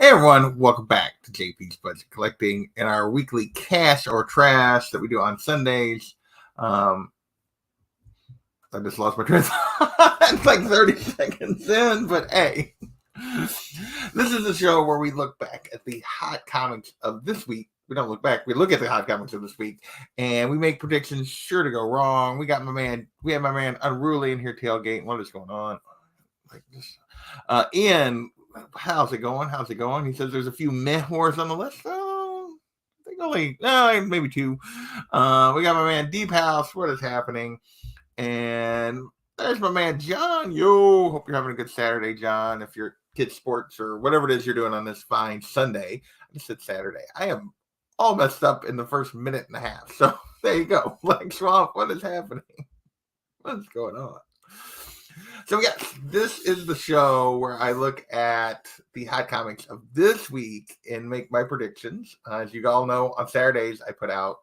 Hey everyone, welcome back to JP's Budget Collecting and our weekly cash or trash that we do on Sundays. I just lost my train of thought. It's like 30 seconds in, but hey, this is a show where we look back at the hot comics of this week. We don't look back, we look at the hot comics of this week and we make predictions sure to go wrong. We have my man Unruly in here tailgating. What is going on? Like this. Ian, how's it going? He says there's a few meh whores on the list. I think only maybe two. We got my man Deep House. What is happening? And there's my man John. Yo, hope you're having a good Saturday, John. If you're kids sports or whatever it is you're doing on this fine Sunday. I just said Saturday. I am all messed up in the first minute and a half. So there you go. Like Swamp, what is happening? What's going on? So yes, this is the show where I look at the hot comics of this week and make my predictions. As you all know, on Saturdays, I put out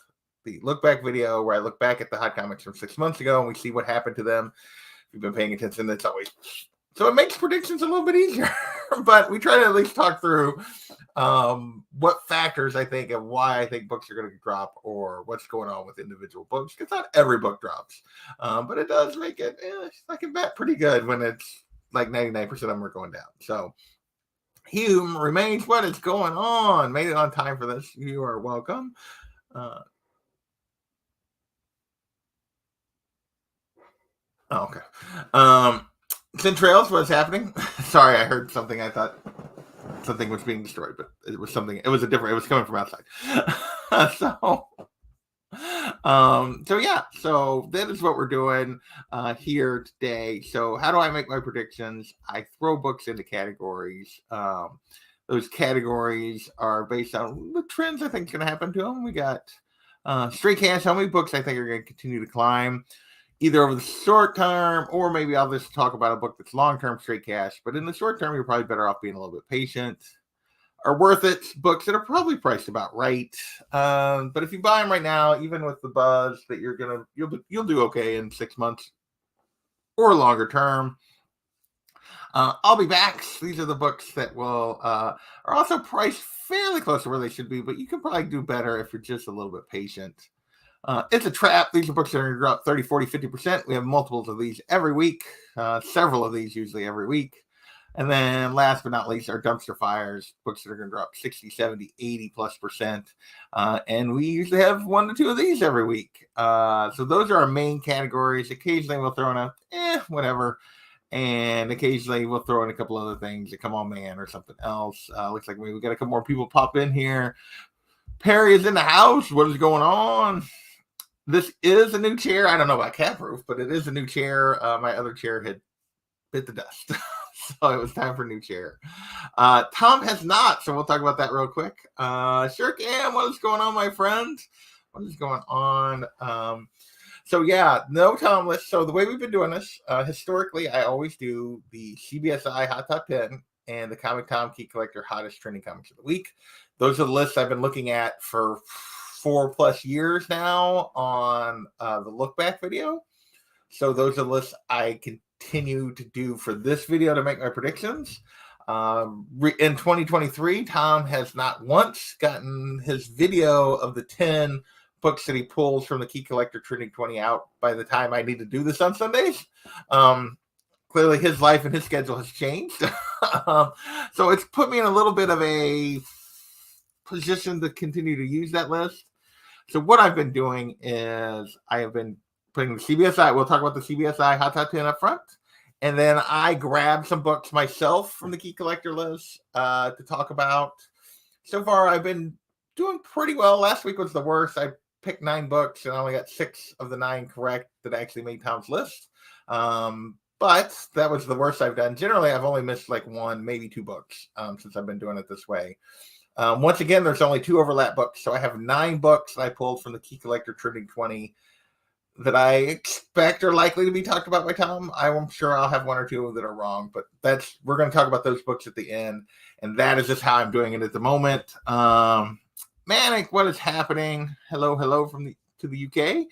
the look back video where I look back at the hot comics from 6 months ago and we see what happened to them. If you've been paying attention, that's always... So it makes predictions a little bit easier, but we try to at least talk through what factors I think of why I think books are going to drop or what's going on with individual books. Because not every book drops, but it does make it, I can bet pretty good when it's like 99% of them are going down. So Hume remains. What is going on? Made it on time for this. You are welcome. Okay. Centrails, what's happening? Sorry, I heard something. I thought something was being destroyed, but it was something. It was coming from outside. So yeah. So that is what we're doing here today. So how do I make my predictions? I throw books into categories. Those categories are based on the trends I think is going to happen to them. We got straight cash. How many books I think are going to continue to climb? Either over the short term, or maybe I'll just talk about a book that's long-term straight cash. But in the short term, you're probably better off being a little bit patient. Are worth it. Books that are probably priced about right. But if you buy them right now, even with the buzz that you'll do okay in 6 months or longer term. I'll be back. These are the books that will are also priced fairly close to where they should be, but you can probably do better if you're just a little bit patient. It's a trap. These are books that are going to drop 30, 40, 50%. We have multiples of these every week, several of these usually every week. And then last but not least are dumpster fires, books that are going to drop 60, 70, 80+%. And we usually have 1 to 2 of these every week. So those are our main categories. Occasionally we'll throw in a whatever. And occasionally we'll throw in a couple other things, a Come On Man or something else. Looks like maybe we got a couple more people pop in here. Perry is in the house. What is going on? This is a new chair. I don't know about cat proof, but it is a new chair. My other chair had bit the dust. So it was time for a new chair. Tom has not, so we'll talk about that real quick. Sure can. What is going on, my friend? What is going on? So yeah, no Tom list. So the way we've been doing this, historically, I always do the CBSI Hot Top 10 and the Comic Tom Key Collector Hottest Trending Comics of the Week. Those are the lists I've been looking at for 4+ years now on the look back video. So those are lists I continue to do for this video to make my predictions. In 2023, Tom has not once gotten his video of the 10 books that he pulls from the Key Collector Trending 20 out by the time I need to do this on Sundays. Clearly his life and his schedule has changed. So it's put me in a little bit of a position to continue to use that list. So what I've been doing is I have been putting the CBSI. We'll talk about the CBSI Hot Top 10 up front. And then I grab some books myself from the Key Collector list to talk about. So far, I've been doing pretty well. Last week was the worst. I picked 9 books and I only got 6 of the 9 correct that actually made Tom's list. But that was the worst I've done. Generally, I've only missed like 1, maybe 2 books since I've been doing it this way. Once again, there's only 2 overlap books. So I have 9 books that I pulled from the Key Collector Trending 20 that I expect are likely to be talked about by Tom. I'm sure I'll have 1 or 2 that are wrong, but we're going to talk about those books at the end. And that is just how I'm doing it at the moment. Manic, what is happening? Hello to the UK.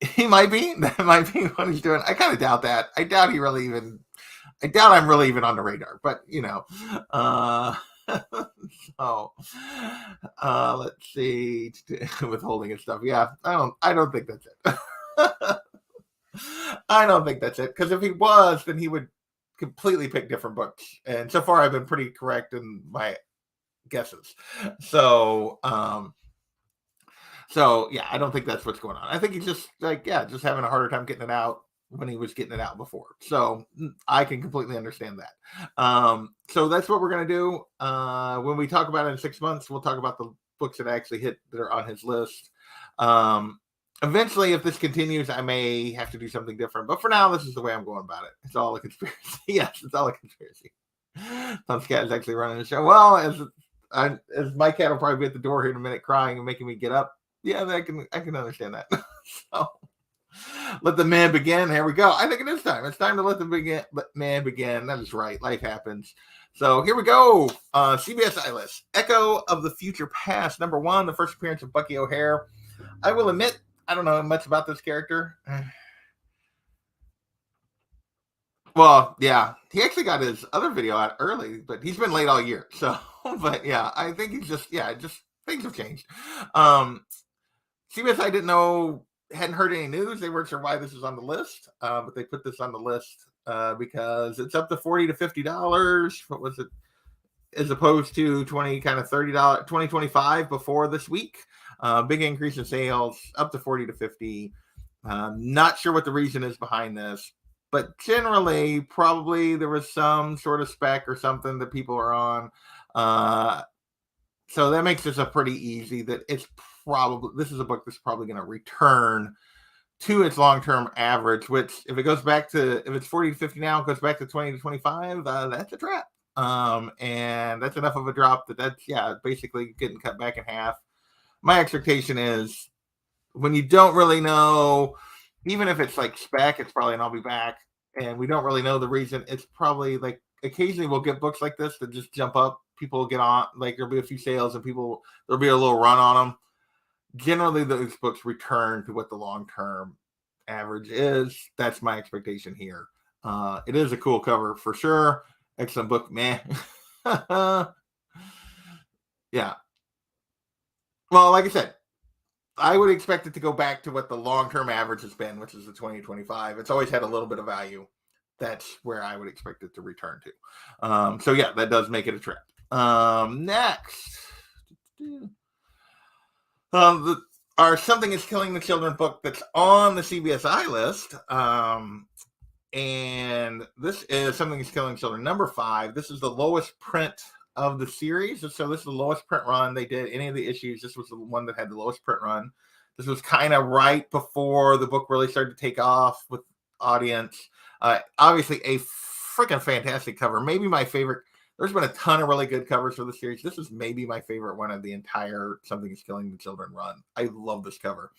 He might be. That might be what he's doing. I kind of doubt that. I doubt he really even I doubt I'm really even on the radar, but so let's see, withholding and stuff. Yeah, I don't think that's it. I don't think that's it, because if he was, then he would completely pick different books. And so far, I've been pretty correct in my guesses. So, yeah, I don't think that's what's going on. I think he's just just having a harder time getting it out when he was getting it out before. So I can completely understand that. So that's what we're gonna do. When we talk about it in 6 months, we'll talk about the books that actually hit that are on his list. Eventually, if this continues, I may have to do something different. But for now, this is the way I'm going about it. It's all a conspiracy. Yes, it's all a conspiracy. Tom's cat is actually running the show. Well, as my cat will probably be at the door here in a minute, crying and making me get up. Yeah, I can understand that. So let the man begin. Here we go. I think it is time. It's time to let man begin. That is right. Life happens. So here we go. CBS Eyeless, Echo of the Future Past, #1, the first appearance of Bucky O'Hare. I will admit, I don't know much about this character. Well, yeah, he actually got his other video out early, but he's been late all year. So, but yeah, I think he's just things have changed. CBS, I didn't know, hadn't heard any news. They weren't sure why this was on the list, but they put this on the list because it's up to $40 to $50. What was it? As opposed to $20, kind of $30, $20-25 before this week. Big increase in sales, up to 40 to 50. Not sure what the reason is behind this, but generally, probably there was some sort of spec or something that people are on. So that makes this a pretty easy that this is a book that's probably going to return to its long-term average, which if it's 40 to 50 now, it goes back to 20 to 25, that's a trap. And that's enough of a drop that's basically getting cut back in half. My expectation is when you don't really know, even if it's like spec, it's probably an I'll be back, and we don't really know the reason. It's probably like occasionally we'll get books like this that just jump up. People will get on, like there'll be a few sales and there'll be a little run on them. Generally, those books return to what the long-term average is. That's my expectation here. It is a cool cover for sure. Excellent book, man. Yeah. Well, like I said, I would expect it to go back to what the long-term average has been, which is the 20-25. It's always had a little bit of value. That's where I would expect it to return to. So yeah, that does make it a trap. Next. Our Something is Killing the Children book that's on the CBSI list. And this is Something is Killing Children, #5. This is the lowest print of the series. So this is the lowest print run they did. Any of the issues, this was the one that had the lowest print run. This was kind of right before the book really started to take off with audience. Obviously, a freaking fantastic cover. Maybe my favorite. There's been a ton of really good covers for the series. This is maybe my favorite one of the entire Something is Killing the Children run. I love this cover.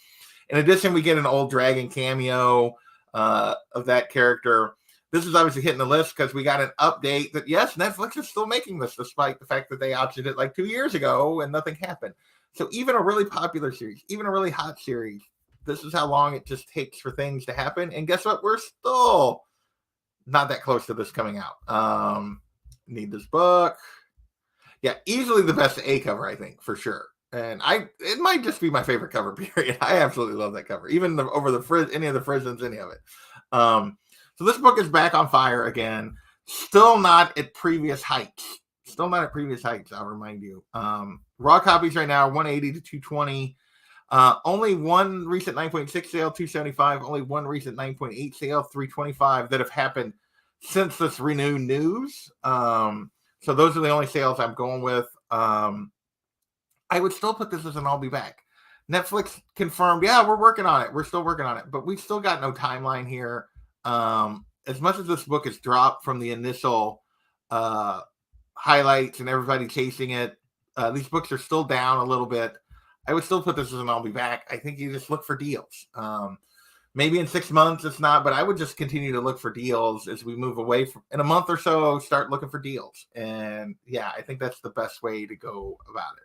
In addition, we get an old dragon cameo of that character. This is obviously hitting the list because we got an update that, yes, Netflix is still making this despite the fact that they optioned it like 2 years ago and nothing happened. So even a really popular series, even a really hot series, this is how long it just takes for things to happen. And guess what? We're still not that close to this coming out. Need this book. Yeah, easily the best A cover, I think, for sure. And it might just be my favorite cover, period. I absolutely love that cover. Even over any of the Frisons, any of it. So this book is back on fire again. Still not at previous heights. I'll remind you. Raw copies right now are 180 to 220. Only one recent 9.6 sale, 275. Only one recent 9.8 sale, 325 that have happened since this renewed news. So those are the only sales I'm going with. I would still put this as an I'll be back. Netflix confirmed, yeah, we're working on it. We're still working on it, but we still got no timeline here. As much as this book is dropped from the initial highlights and everybody chasing it, these books are still down a little bit. I would still put this as an I'll be back. I think you just look for deals. Maybe in 6 months it's not, but I would just continue to look for deals as we move away from, in a month or so, start looking for deals. And yeah, I think that's the best way to go about it.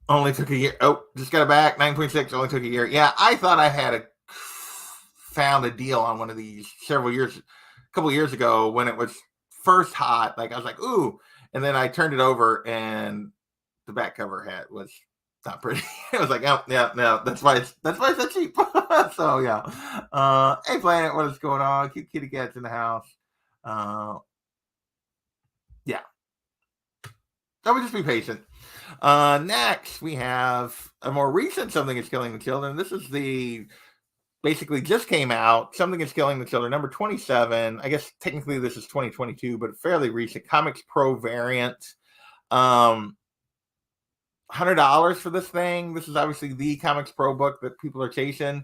Only took a year. Oh, just got it back. 9.6 only took a year. Yeah, I thought I had a found a deal on one of these a couple years ago when it was first hot. Like I was like, ooh, and then I turned it over and the back cover was not pretty. It was like, oh yeah, no, that's why it's so cheap. So yeah. Hey Planet, what is going on? Cute kitty cats in the house. Yeah. I would just be patient. Next, we have a more recent Something is Killing the Children. This is basically just came out. Something is Killing the Children, number 27. I guess technically this is 2022, but fairly recent. Comics Pro variant. $100 for this thing. This is obviously the Comics Pro book that people are chasing.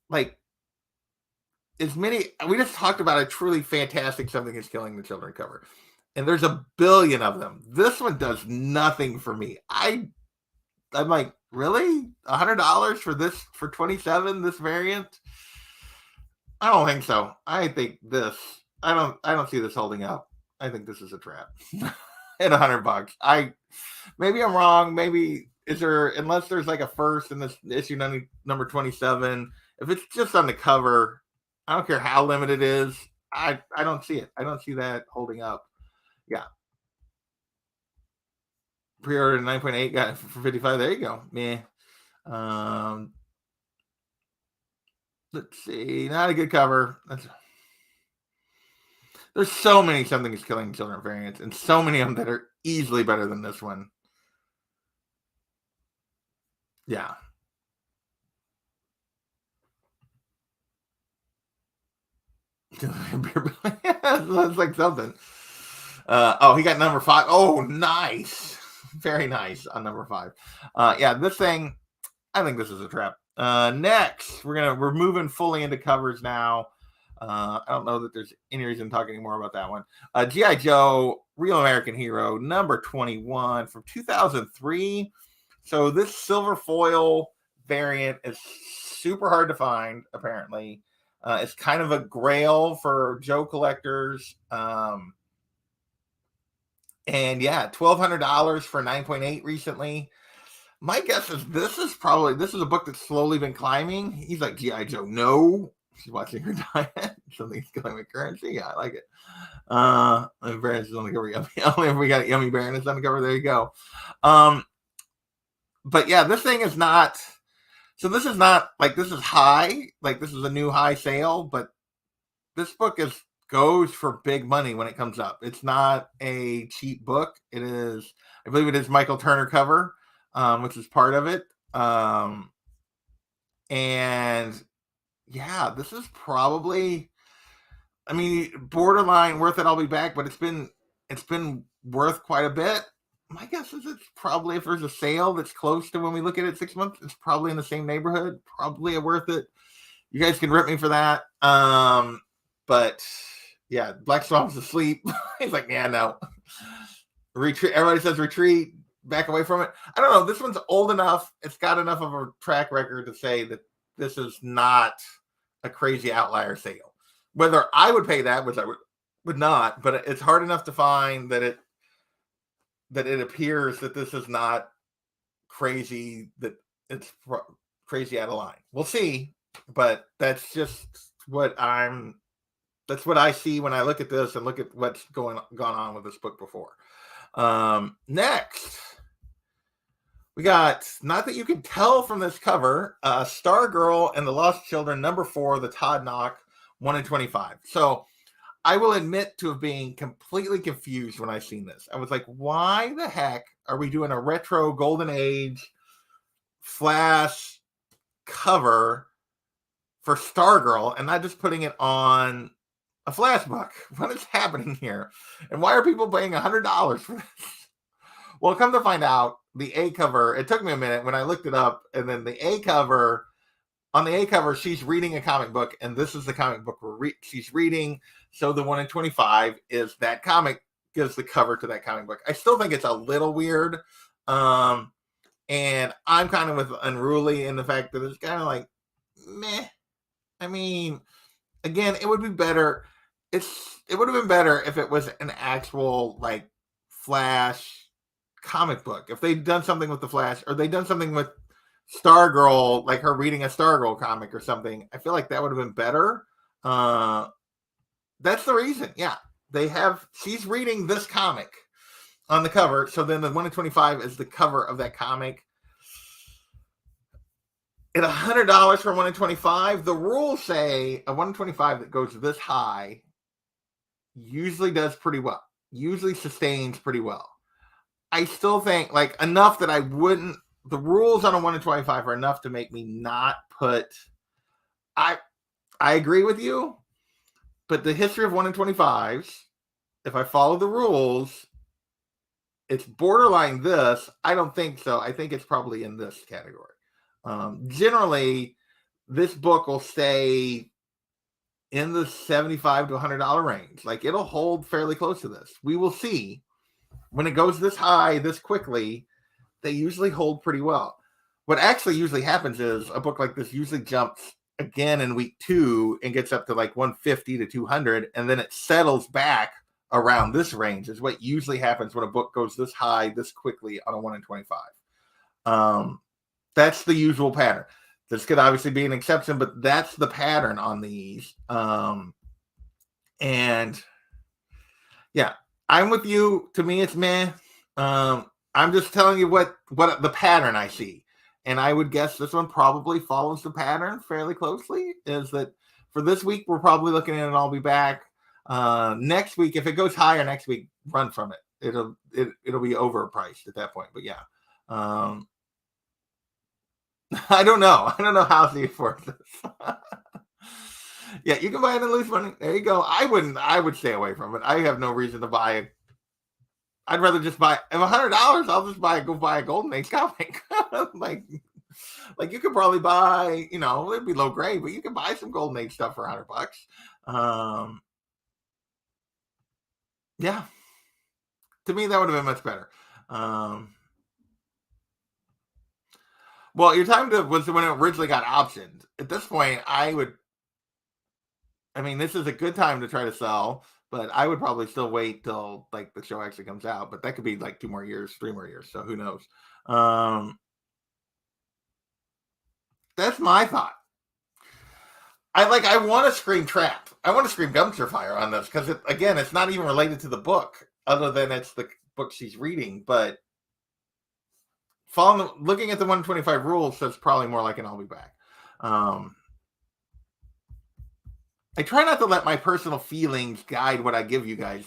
Like, we just talked about a truly fantastic Something is Killing the Children cover, and there's a billion of them. This one does nothing for me. I'm like, really? $100 for this, for 27, this variant? I don't think so. I think this, I don't see this holding up. I think this is a trap. At $100. Maybe I'm wrong. Maybe unless there's like a first in this issue number 27, if it's just on the cover, I don't care how limited it is. I don't see it. I don't see that holding up. Yeah. Pre-ordered 9.8, got it for 55. There you go. Meh. Let's see. Not a good cover. There's so many Something is Killing Children variants, and so many of them that are easily better than this one. Yeah. That's like something. He got number 5. Oh, nice. Very nice on number 5. Yeah, this thing, I think this is a trap. Next, we're moving fully into covers now. I don't know that there's any reason to talk anymore about that one. G.I. Joe, Real American Hero, number 21 from 2003. So this silver foil variant is super hard to find, apparently. It's kind of a grail for Joe collectors. And yeah, $1,200 for 9.8 recently. My guess is this is a book that's slowly been climbing. He's like, G.I. Joe, no. She's watching her diet. Something's going with currency. Yeah, I like it. Baroness is on the cover. Only if we got Yummy Baroness on the cover. There you go. But yeah, this thing is not. So this is not like, this is high. Like, this is a new high sale, but this book goes for big money when it comes up. It's not a cheap book. It is, I believe it is Michael Turner cover, which is part of it. And yeah, this is probably, I mean, borderline worth it. I'll be back, but it's been worth quite a bit. My guess is it's probably, if there's a sale that's close to when we look at it 6 months, it's probably in the same neighborhood. Probably worth it. You guys can rip me for that. But yeah, Black Swan's asleep. He's like, yeah, no. Retreat. Everybody says retreat. Back away from it. I don't know. This one's old enough. It's got enough of a track record to say that this is not a crazy outlier sale. Whether I would pay that, which I would not, but it's hard enough to find that it appears that this is not crazy, that it's crazy out of line. We'll see, but that's just what that's what I see when I look at this and look at what's gone on with this book before. Next, we got, not that you can tell from this cover, Stargirl and the Lost Children, number 4, the Todd Knock, 1 in 25. So I will admit to being completely confused when I seen this. I was like, why the heck are we doing a retro Golden Age Flash cover for Stargirl and not just putting it on a Flash book? What is happening here? And why are people paying $100 for this? Well, come to find out, the A cover, it took me a minute when I looked it up, and then the A cover, on the A cover, she's reading a comic book, and this is the comic book she's reading. So the 1 in 25 is that comic, gives the cover to that comic book. I still think it's a little weird. And I'm kind of with Unruly in the fact that it's kind of like, meh. I mean, again, it would be better. It would have been better if it was an actual, like, Flash comic book. If they'd done something with the Flash, or they'd done something with Stargirl, like her reading a Stargirl comic or something. I feel like that would have been better. That's the reason. Yeah. She's reading this comic on the cover. So then the 1 in 25 is the cover of that comic. At $100 for 1 in 25, the rules say a 1 in 25 that goes this high usually does pretty well, usually sustains pretty well. I still think like enough that I wouldn't, the rules on a 1 in 25 are enough to make me not put, I agree with you, but the history of 1 in 25s, if I follow the rules, it's borderline this. I don't think so. I think it's probably in this category. Generally, this book will stay in the $75 to $100 range. Like it'll hold fairly close to this. We will see when it goes this high, this quickly, they usually hold pretty well. What actually usually happens is a book like this usually jumps again in week 2 and gets up to like 150 to 200. And then it settles back around this range is what usually happens when a book goes this high, this quickly on a 1 in 25. That's the usual pattern. This could obviously be an exception, but that's the pattern on these. And yeah, I'm with you. To me, it's meh. I'm just telling you what the pattern I see. And I would guess this one probably follows the pattern fairly closely. Is that for this week, we're probably looking at it. I'll be back next week. If it goes higher next week, run from it. It'll be overpriced at that point. But yeah. I don't know. I don't know how to afford this. Yeah, you can buy it and lose money. There you go. I would stay away from it. I have no reason to buy it. I'd rather just buy, if $100, I'll just go buy a Golden Age comic. like you could probably buy, it'd be low grade, but you can buy some Golden Age stuff for $100. Yeah. To me, that would have been much better. Well, your time was when it originally got optioned. At this point, this is a good time to try to sell, but I would probably still wait till like the show actually comes out. But that could be like 2 more years, 3 more years. So who knows? That's my thought. I want to scream trap. I want to scream dumpster fire on this because it's not even related to the book, other than it's the book she's reading. But looking at the 125 rules, that's probably more like an I'll be back. I try not to let my personal feelings guide what I give you guys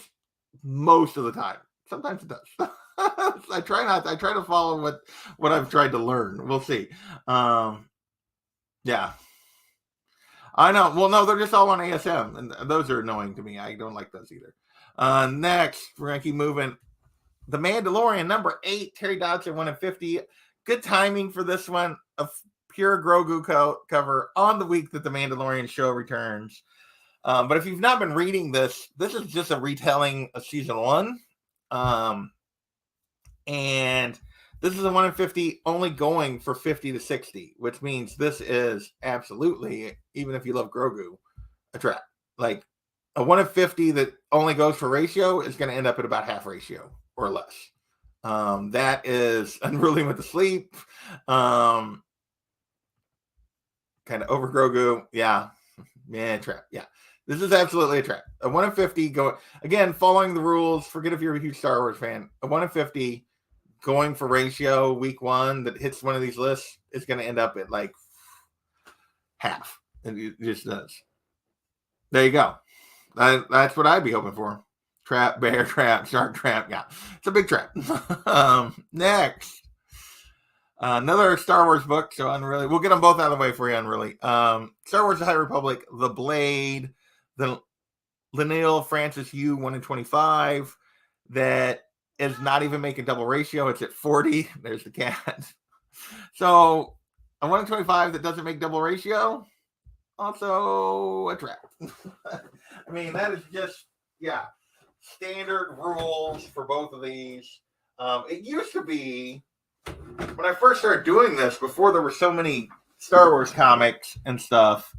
most of the time. Sometimes it does. I try to follow what I've tried to learn. We'll see. Yeah. I know. Well, no, they're just all on ASM, and those are annoying to me. I don't like those either. Next, we're going to keep moving. The Mandalorian, number 8, Terry Dodson, 1 in 50. Good timing for this one. A pure Grogu cover on the week that the Mandalorian show returns. But if you've not been reading this is just a retelling of season 1. And this is a 1 in 50, only going for 50 to 60, which means this is absolutely, even if you love Grogu, a trap. Like a 1 in 50 that only goes for ratio is going to end up at about half ratio or less. That is Unruly with the Sleep. Kind of over Grogu. Yeah. Man, trap. Yeah. This is absolutely a trap. A 1 in 50 going, again, following the rules. Forget if you're a huge Star Wars fan. A 1 in 50 going for ratio week 1 that hits one of these lists is going to end up at like half. It just does. There you go. That's what I'd be hoping for. Trap, bear trap, shark trap. Yeah, it's a big trap. Next. Another Star Wars book. So Unruly. We'll get them both out of the way for you, Unruly. Star Wars The High Republic, The Blade, the Linnell Francis Yu 1 in 25. That is not even making double ratio. It's at 40. There's the cat. So a 1 in 25 that doesn't make double ratio, also a trap. I mean, that is just, yeah, standard rules for both of these. It used to be, when I first started doing this, before there were so many Star Wars comics and stuff,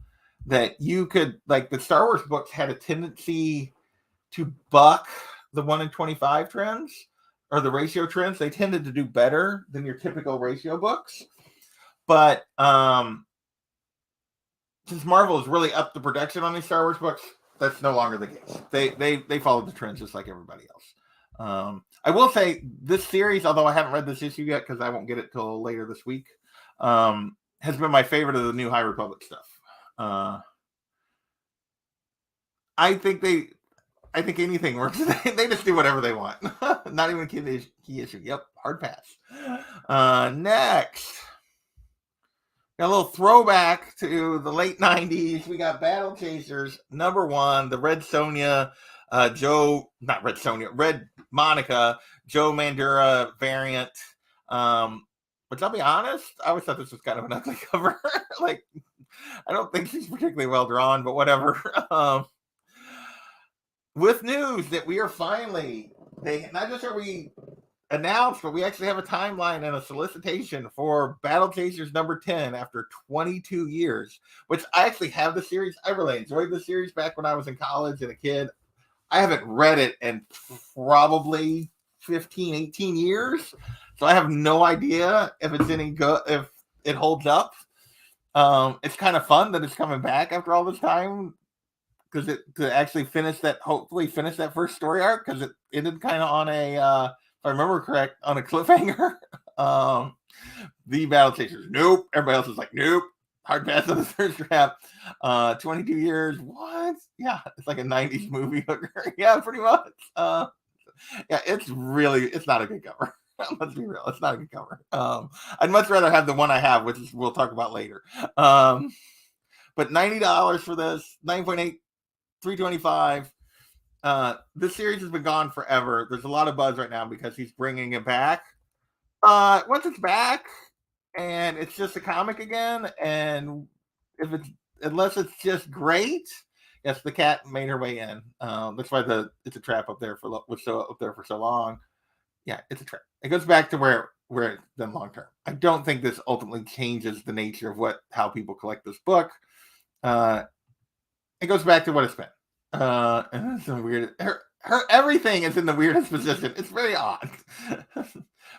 that you could, like, the Star Wars books had a tendency to buck the 1 in 25 trends or the ratio trends. They tended to do better than your typical ratio books. But since Marvel has really upped the production on these Star Wars books, that's no longer the case. They followed the trends just like everybody else. I will say this series, although I haven't read this issue yet because I won't get it till later this week, has been my favorite of the new High Republic stuff. I think anything works. They just do whatever they want. Not even key issue. Yep, hard pass. Next. Got a little throwback to the late 90s. We got Battle Chasers #1, the Red Monica, Joe Mandura variant. Which I'll be honest, I always thought this was kind of an ugly cover. Like, I don't think she's particularly well drawn, but whatever. With news that we are finally, not just are we announced, but we actually have a timeline and a solicitation for Battle Chasers #10 after 22 years, which I actually have the series. I really enjoyed the series back when I was in college and a kid. I haven't read it in probably 15, 18 years. So I have no idea if it's any good, if it holds up. It's kind of fun that it's coming back after all this time, because to actually hopefully finish that first story arc, because it ended kind of on a, if I remember correct, on a cliffhanger. The Battle Chasers, nope. Everybody else is like, nope. Hard pass on the third draft. 22 years, what? Yeah, it's like a 90s movie hooker. Yeah, pretty much. Yeah, it's not a good cover. Let's be real, it's not a good cover. I'd much rather have the one I have, which we'll talk about later. But $90 for this, 9.8, $325. This series has been gone forever. There's a lot of buzz right now because he's bringing it back. Once it's back and it's just a comic again, and unless it's just great, yes, the cat made her way in. That's why it's a trap up there was up there for so long. Yeah, it's a trap. It goes back to where it's been long term. I don't think this ultimately changes the nature of how people collect this book. It goes back to what it's been. And it's so weird. Her everything is in the weirdest position. It's very odd.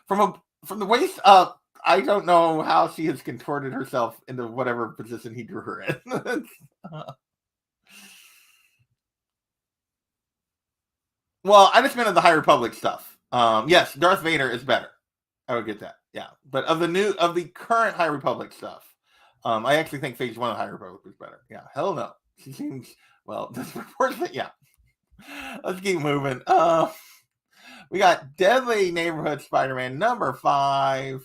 From the waist up, I don't know how she has contorted herself into whatever position he drew her in. Well, I just meant of the High Republic stuff. Yes, Darth Vader is better. I would get that. Yeah, but of the current High Republic stuff, I actually think Phase 1 of High Republic was better. Yeah, hell no. She seems disproportionate. Yeah. Let's keep moving. We got Deadly Neighborhood Spider-Man #5.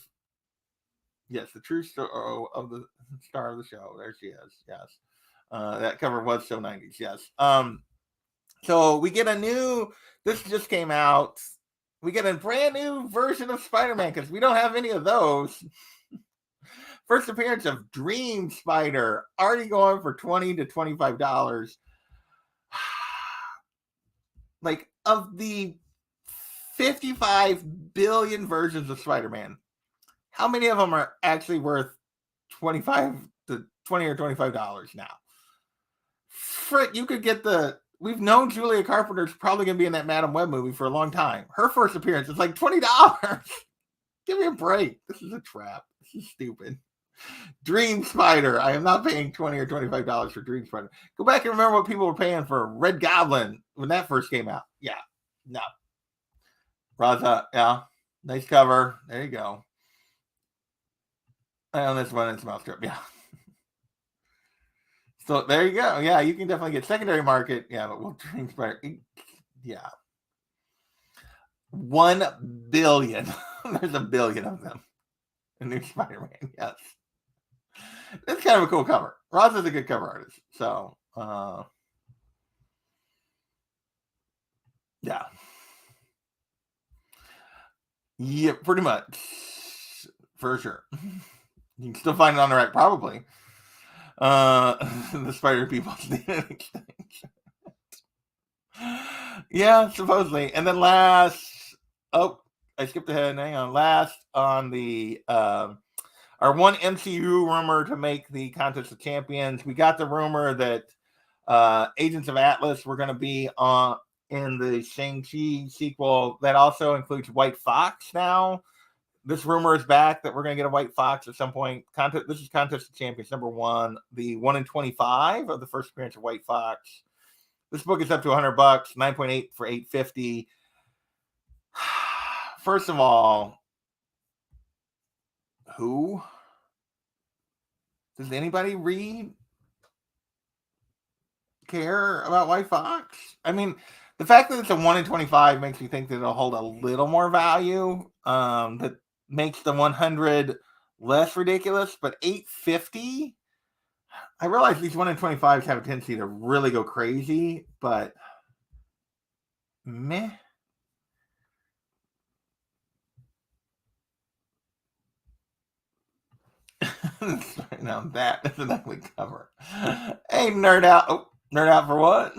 Yes, the true star of the star of the show. There she is. Yes. That cover was so 90s. Yes. So we get this just came out. We get a brand new version of Spider-Man because we don't have any of those. First appearance of Dream Spider, already going for $20 to $25. Like, of the 55 billion versions of Spider-Man, how many of them are actually worth $20 or $25 now? Frick, you could get we've known Julia Carpenter's probably going to be in that Madam Web movie for a long time. Her first appearance is like $20. Give me a break. This is a trap. This is stupid. Dream Spider. I am not paying $20 or $25 for Dream Spider. Go back and remember what people were paying for Red Goblin when that first came out. Yeah. No. Raza. Yeah. Nice cover. There you go. And this one, it's mouse strip. Yeah. So there you go. Yeah, you can definitely get secondary market. Yeah, but we'll Dream Spider. Yeah. 1 billion. There's a billion of them. A new Spider-Man. Yes. It's kind of a cool cover. Roz is a good cover artist. So, yeah. Yeah, pretty much. For sure. You can still find it on the rack, probably. The Spider people need an extension. Yeah, supposedly. And then I skipped ahead. Hang on. Last on the our one MCU rumor to make the Contest of Champions. We got the rumor that Agents of Atlas were going to be in the Shang-Chi sequel. That also includes White Fox now. this rumor is back that we're going to get a white fox at some point. This is Contest of Champions number 1, the 1 in 25 of the first appearance of white fox. This book is up to $100, 9.8 for $8.50. First of all, who? Does anybody care about white fox? I mean, the fact that it's a 1 in 25 makes me think that it'll hold a little more value. That makes the 100 less ridiculous, but $8.50. I realize these 1 in 25s have a tendency to really go crazy, but meh. Now that is an ugly cover. Hey, nerd out. Oh, nerd out for what?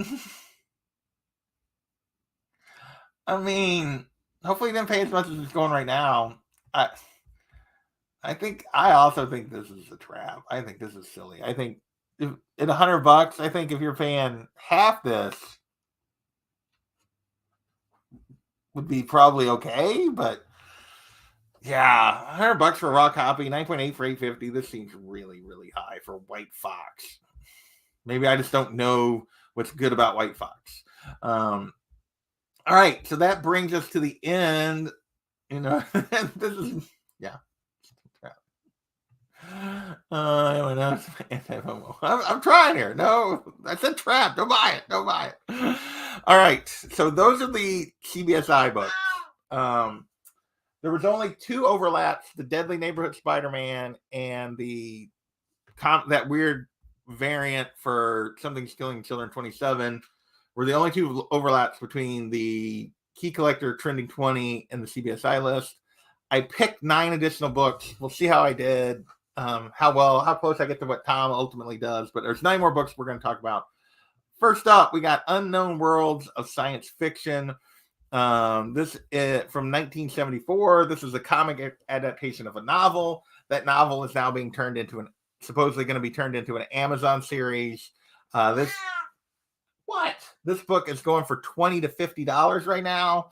I mean, hopefully he didn't pay as much as it's going right now. I also think this is a trap. I think this is silly. I think at $100, I think if you're paying half this would be probably okay, but yeah, $100 for a raw copy, 9.8 for $8.50. This seems really, really high for White Fox. Maybe I just don't know what's good about White Fox. All right, so that brings us to the end. This is I'm trying here. No, I said trap. Don't buy it. Don't buy it. All right, so those are the CBSI books. There was only 2 overlaps: the Deadly Neighborhood Spider-Man and that weird variant for Something's Killing Children 27 were the only 2 overlaps between the Key Collector Trending 20 and the CBSI list. I picked 9 additional books. We'll see how I did, how close I get to what Tom ultimately does. But there's 9 more books we're going to talk about. First up, we got Unknown Worlds of Science Fiction. This is from 1974. This is a comic adaptation of a novel. That novel is now being supposedly going to be turned into an Amazon series. This book is going for $20 to $50 right now,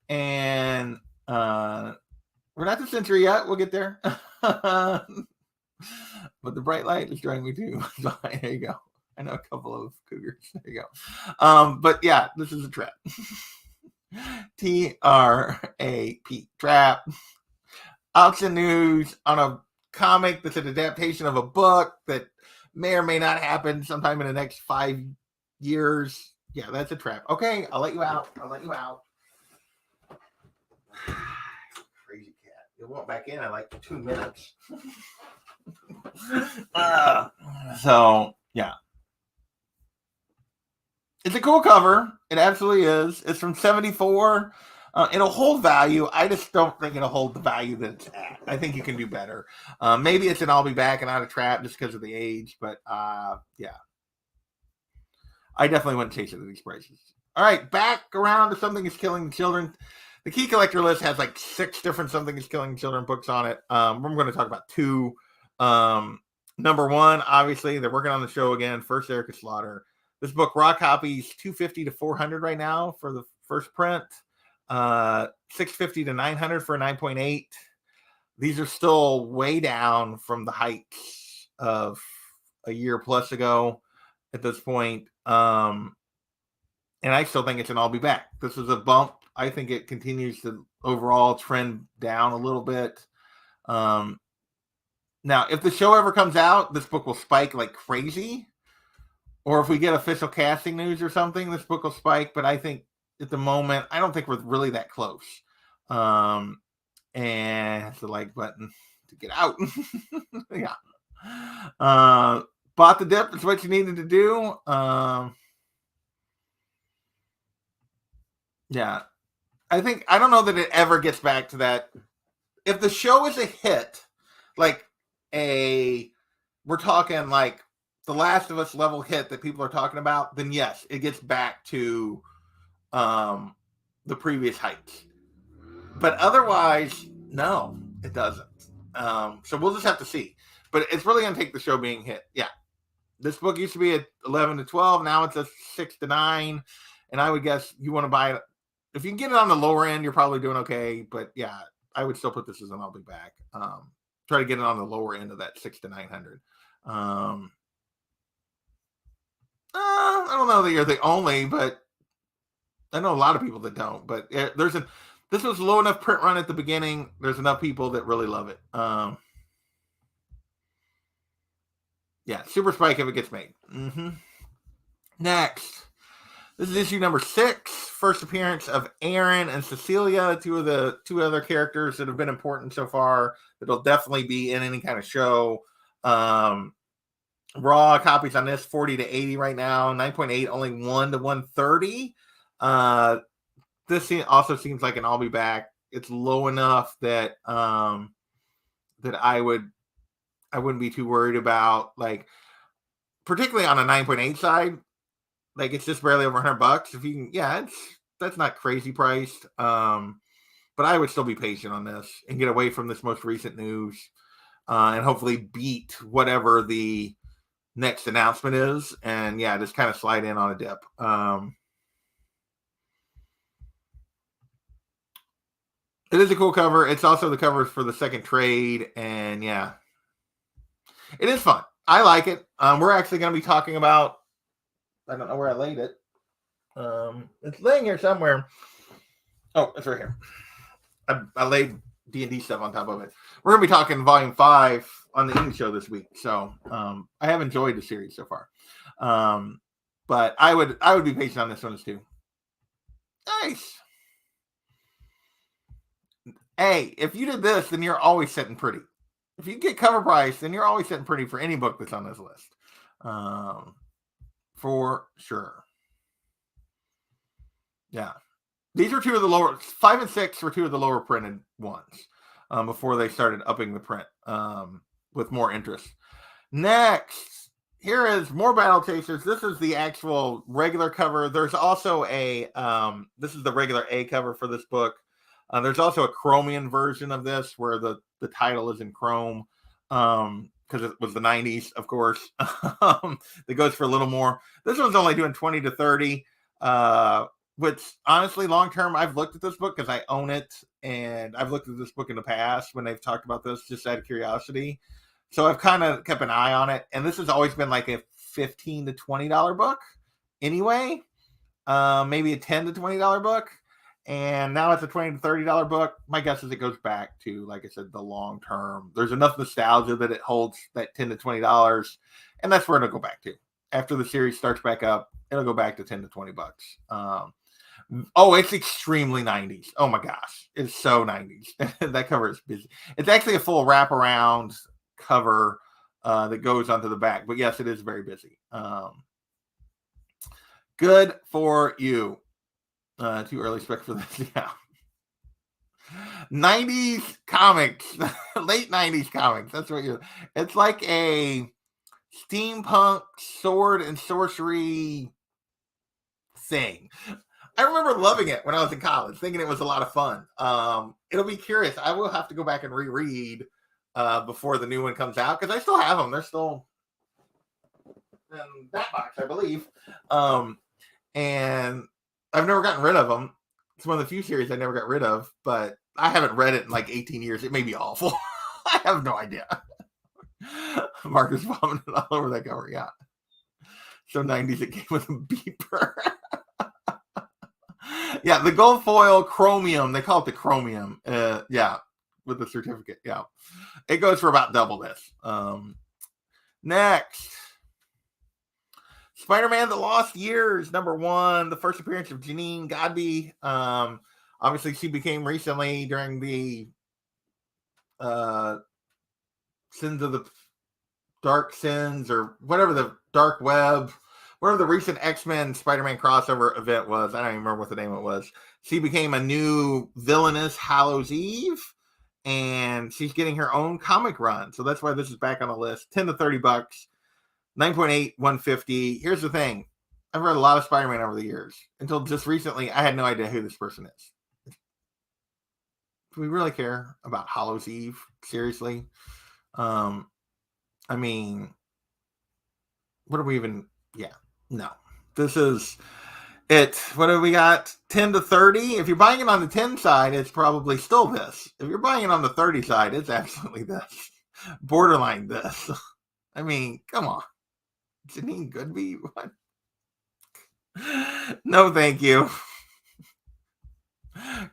and we're not the century yet. We'll get there. But the bright light is drawing me too. There you go. I know a couple of cougars. There you go. But yeah, this is a trap. TRAP. Trap. Auction news on a comic that's an adaptation of a book that may or may not happen sometime in the next 5 years. Yeah, that's a trap. Okay, I'll let you out. Crazy cat. It went back in like 2 minutes. So, yeah. It's a cool cover. It absolutely is. It's from 74. It'll hold value. I just don't think it'll hold the value that it's at. I think you can do better. Maybe it's an I'll be back and not a trap just because of the age. But, yeah. I definitely wouldn't chase it at these prices. All right, back around to Something is Killing Children. The Key Collector list has like 6 different Something is Killing Children books on it. We're going to talk about 2. Number 1, obviously, they're working on the show again. First Erica Slaughter. This book, raw copies, $250 to $400 right now for the first print. $650 to $900 for a 9.8. These are still way down from the heights of a year plus ago at this point. And I still think it's an I'll be back. This is a bump. I think it continues to overall trend down a little bit. Now, if the show ever comes out, this book will spike like crazy. Or if we get official casting news or something, this book will spike. But I think at the moment, I don't think we're really that close. And it's the like button to get out. Yeah. Bought the dip is what you needed to do. Yeah. I don't know that it ever gets back to that. If the show is a hit, like we're talking like The Last of Us level hit that people are talking about, then yes, it gets back to the previous heights. But otherwise, no, it doesn't. So we'll just have to see. But it's really going to take the show being hit. Yeah. This book used to be at 11 to 12. Now it's a 6 to 9. And I would guess you want to buy it. If you can get it on the lower end, you're probably doing okay. But yeah, I would still put this as an I'll be back. Try to get it on the lower end of that 600 to 900. I don't know that you're the only, but I know a lot of people that don't. But this was low enough print run at the beginning. There's enough people that really love it. Yeah, Super Spike if it gets made. Next, this is issue number 6. First appearance of Aaron and Cecilia, two other characters that have been important so far. That'll definitely be in any kind of show. Raw copies on this 40 to 80 right now. 9.8 only 1 to 130. This also seems like an I'll be back. It's low enough that that I wouldn't be too worried about, like, particularly on a 9.8 side. Like, it's just barely over $100. If you can, that's not crazy priced. But I would still be patient on this and get away from this most recent news, and hopefully beat whatever the next announcement is. And just kind of slide in on a dip. It is a cool cover. It's also the cover for the second trade, and it is fun. I like it. We're actually going to be talking about. I don't know where I laid it. It's laying here somewhere. Oh, it's right here. I laid D&D stuff on top of it. We're going to be talking Volume 5 on the indie show this week. So I have enjoyed the series so far. But I would be patient on this one too. Nice. Hey, if you did this, then you're always sitting pretty. If you get cover price, then you're always sitting pretty for any book that's on this list. For sure. Yeah. These are 2 of the lower, 5 and 6 were 2 of the lower printed ones before they started upping the print with more interest. Next, here is more Battle Chasers. This is the actual regular cover. There's also this is the regular A cover for this book. There's also a Chromium version of this where the title is in chrome because it was the 90s, of course. That goes for a little more. This one's only doing 20 to 30. Which honestly, long term, I've looked at this book because I own it, and I've looked at this book in the past when they've talked about this just out of curiosity. So I've kind of kept an eye on it, and this has always been like a $15 to $20 book anyway, maybe a $10 to $20 book, and now it's a $20 to $30 book. My guess is it goes back to, like I said, the long term. There's enough nostalgia that it holds that $10 to $20, and that's where it'll go back to after the series starts back up. It'll go back to $10 to $20. Oh, it's extremely 90s. Oh my gosh. It's so 90s. That cover is busy. It's actually a full wraparound cover that goes onto the back. But yes, it is very busy. Good for you. Too early spec for this. Yeah. 90s comics. Late 90s comics. That's what it's like a steampunk sword and sorcery thing. I remember loving it when I was in college, thinking it was a lot of fun. It'll be curious. I will have to go back and reread before the new one comes out because I still have them. They're still in that box, I believe. And I've never gotten rid of them. It's one of the few series I never got rid of, but I haven't read it in like 18 years. It may be awful. I have no idea. Marcus vomited all over that cover. Yeah. So 90s, it came with a beeper. Yeah, the gold foil chromium. They call it the chromium. With the certificate. Yeah. It goes for about double this. Next. Spider-Man The Lost Years, #1. The first appearance of Janine Godby. Obviously, she became recently during the Sins of the Dark Sins or whatever the Dark Web, whatever the recent X-Men Spider-Man crossover event was. I don't even remember what the name it was. She became a new villainous Hallows Eve, and she's getting her own comic run. So that's why this is back on the list. $10 to $30, 9.8, 150. Here's the thing. I've read a lot of Spider-Man over the years. Until just recently, I had no idea who this person is. Do we really care about Hallows Eve? Seriously? I mean, what are we even? Yeah, no. This is What do we got? 10 to 30. If you're buying it on the 10 side, it's probably still this. If you're buying it on the 30 side, it's absolutely this. Borderline this. I mean, come on. Janine Goodby? What? No, thank you.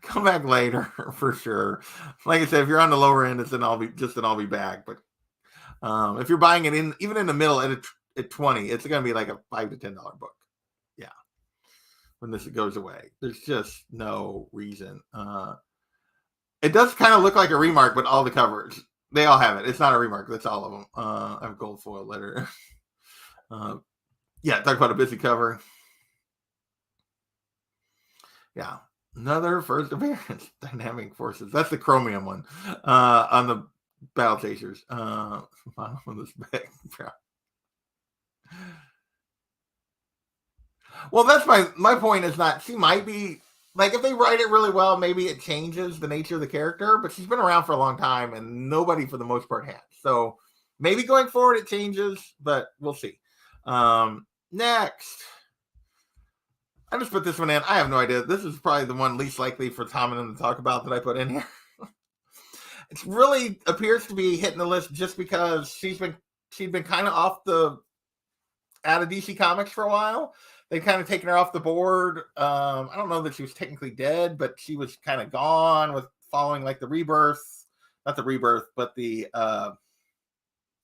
Come back later for sure. Like I said, if you're on the lower end, it's I'll be back. But if you're buying it even in the middle at 20, it's going to be like a $5 to $10 book. Yeah. When this goes away, there's just no reason. It does kind of look like a remark, but all the covers, they all have it. It's not a remark. That's all of them. I have a gold foil letter. Yeah, talk about a busy cover. Yeah. Another first appearance. Dynamic Forces. That's the chromium one. On the Battle Chasers. On this bag. Well, that's my point is not, she might be, like, if they write it really well, maybe it changes the nature of the character, but she's been around for a long time, and nobody, for the most part, has. So, maybe going forward it changes, but we'll see. Next. I just put this one in. I have no idea. This is probably the one least likely for Tom and them to talk about that I put in here. It really appears to be hitting the list just because she'd been kind of out of DC Comics for a while. They've kind of taken her off the board. I don't know that she was technically dead, but she was kind of gone with following like the rebirth, not the rebirth, but the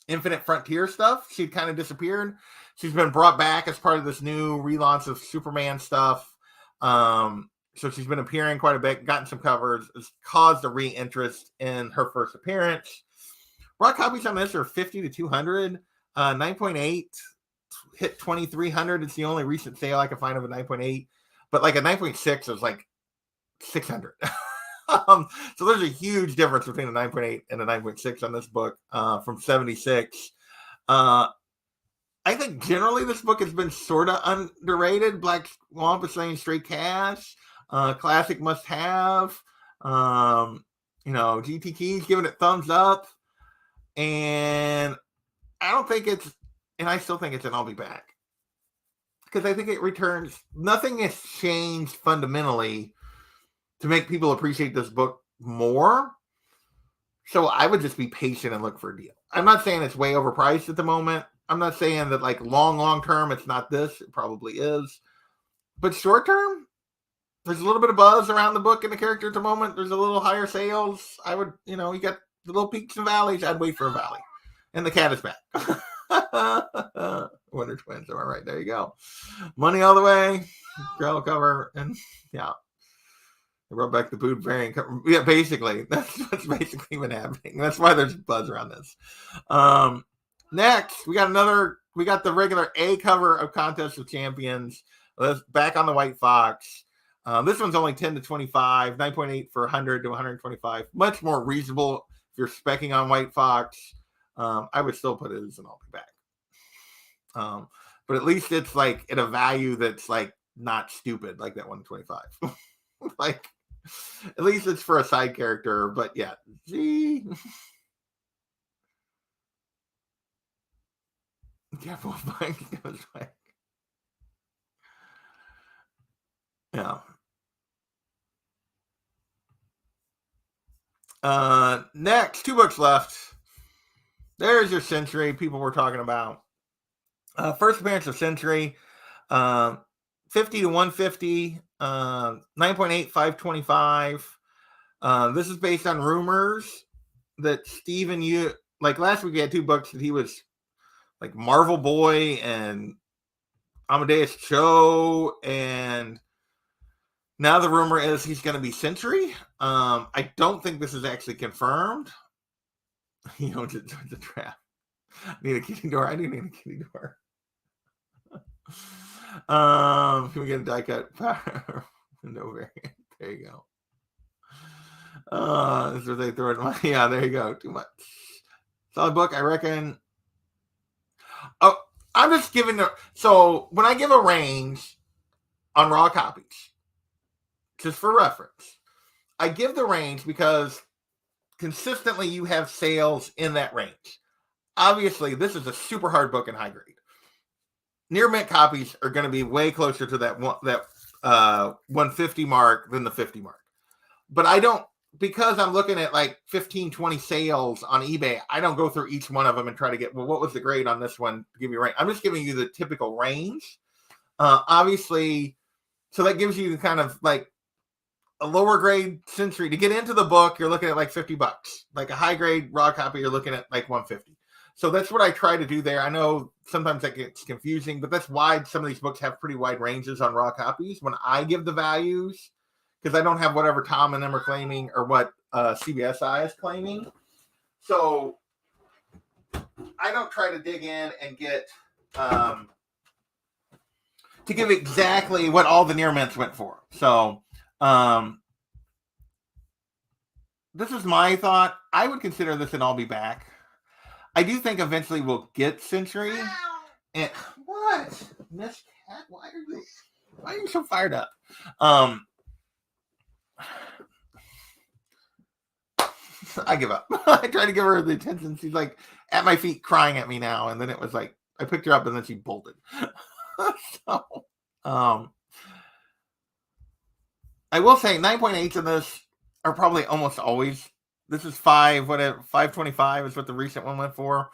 Infinite Frontier stuff. She'd kind of disappeared. She's been brought back as part of this new relaunch of Superman stuff. So she's been appearing quite a bit, gotten some covers. It's caused a re-interest in her first appearance. Raw copies on this are 50 to 200. 9.8 hit 2,300. It's the only recent sale I can find of a 9.8. But like a 9.6 is like 600. So there's a huge difference between a 9.8 and a 9.6 on this book from 76. I think generally this book has been sort of underrated. Black Swamp is saying straight cash. Classic must have. GT Keys giving it thumbs up. And I still think it's an I'll be back. Because I think it returns. Nothing has changed fundamentally to make people appreciate this book more. So I would just be patient and look for a deal. I'm not saying it's way overpriced at the moment. I'm not saying that like long term it's not this. It probably is. But short term, there's a little bit of buzz around the book and the character at the moment. There's a little higher sales. I would, you got the little peaks and valleys. I'd wait for a valley. And the cat is back. Wonder Twins. All right, there you go. Money all the way. Girl cover. And yeah. They brought back the Boot variant cover. Yeah, basically. That's what's basically been happening. That's why there's buzz around this. Next, we got the regular A cover of Contest of Champions. Back on the White Fox. This one's only 10 to 25, 9.8 for 100 to 125. Much more reasonable if you're speccing on White Fox. I would still put it as an I'll be back. But at least it's like at a value that's like not stupid like that 125. Like at least it's for a side character, but yeah. Gee. Careful, Mike goes back. Yeah. Next, 2 books left. There's your Century people were talking about. First appearance of Century, 50 to 150, 9.8, 525. This is based on rumors that Steven, like last week we had 2 books that he was like Marvel Boy and Amadeus Cho, and now the rumor is he's going to be Century. I don't think this is actually confirmed. The trap. I need a kitty door. I do need a kitty door. Can we get a die cut? No variant. There you go. This is what they throw it. Yeah, there you go. Too much. Solid book, I reckon. Oh, I'm just giving so when I give a range on raw copies, just for reference, I give the range because consistently you have sales in that range. Obviously, this is a super hard book in high grade. Near mint copies are going to be way closer to that 150 mark than the 50 mark. But I don't, because I'm looking at like 15, 20 sales on eBay, I don't go through each one of them and try to get, well, what was the grade on this one to give you a range? I'm just giving you the typical range. Obviously, so that gives you kind of like a lower grade Century. To get into the book, you're looking at like $50. Like a high grade raw copy, you're looking at like 150. So that's what I try to do there. I know sometimes that gets confusing, but that's why some of these books have pretty wide ranges on raw copies. When I give the values, because I don't have whatever Tom and them are claiming or what CBSI is claiming. So I don't try to dig in and get to give exactly what all the near mints went for. So this is my thought. I would consider this an I'll be back. I do think eventually we'll get Century. And what? Miss Cat, why are you so fired up? I give up. I tried to give her the attention. She's like at my feet crying at me now. And then it was like, I picked her up and then she bolted. So, I will say 9.8s in this are probably almost always, this is 525 is what the recent one went for.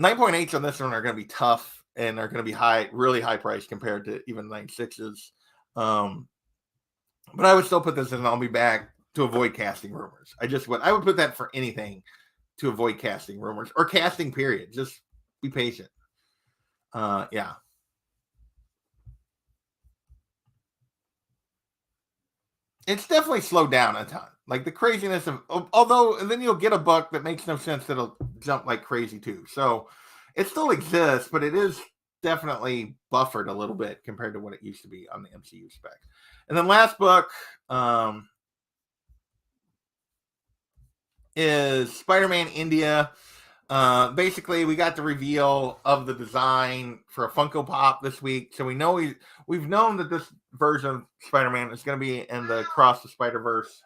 9.8s on this one are going to be tough and are going to be high, really high price compared to even 9.6s. But I would still put this in, I'll be back to avoid casting rumors. I would put that for anything to avoid casting rumors or casting period. Just be patient. Yeah. It's definitely slowed down a ton. Like the craziness of, although, and then you'll get a book that makes no sense that'll jump like crazy too. So it still exists, but it is definitely buffered a little bit compared to what it used to be on the MCU spec. And then last book is SpiderMan India. Basically, we got the reveal of the design for a Funko Pop this week. So we know we've known that this version of Spider-Man is going to be in the Cross the Spider-Verse.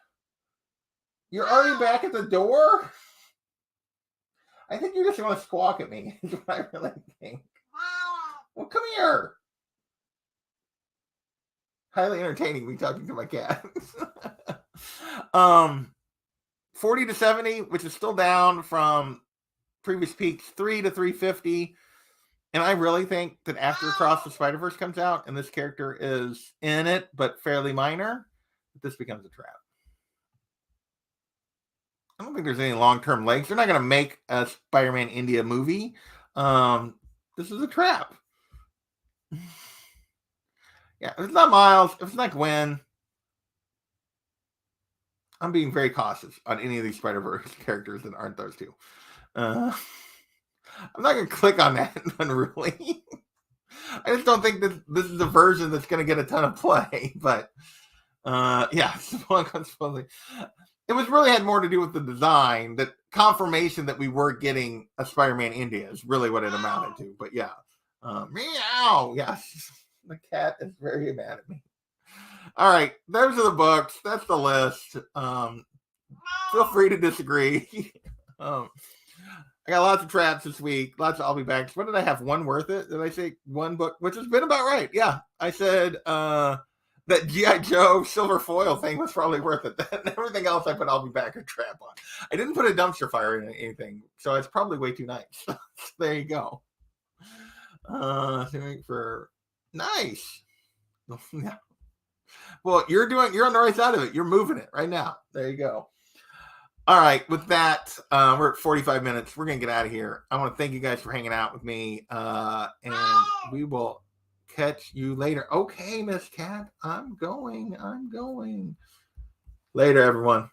You're already back at the door? I think you just want to squawk at me. Is what I really think. Well, come here. Highly entertaining me talking to my cat. 40 to 70, which is still down from previous peaks, 3 to 350. And I really think that after Across the Spider-Verse comes out and this character is in it, but fairly minor, this becomes a trap. I don't think there's any long-term legs. They're not going to make a Spider-Man India movie. This is a trap. Yeah, if it's not Miles, if it's not Gwen, I'm being very cautious on any of these Spider-Verse characters that aren't those two. I'm not going to click on that one, really. I just don't think that this is a version that's going to get a ton of play. But, yeah, it was really had more to do with the design. That confirmation that we were getting a Spider-Man India is really what it amounted to. But, yeah. Meow. Yes. The cat is very mad at me. All right. Those are the books. That's the list. Feel free to disagree. I got lots of traps this week. Lots of I'll be back. What did I have? One worth it? Did I say one book? Which has been about right. Yeah. I said that G.I. Joe silver foil thing was probably worth it. And everything else I put I'll be back a trap on. I didn't put a dumpster fire in anything. So it's probably way too nice. So there you go. For nice. Yeah. Well, you're on the right side of it. You're moving it right now. There you go. All right. With that, we're at 45 minutes. We're going to get out of here. I want to thank you guys for hanging out with me. And we will catch you later. Okay, Miss Cat. I'm going. Later, everyone.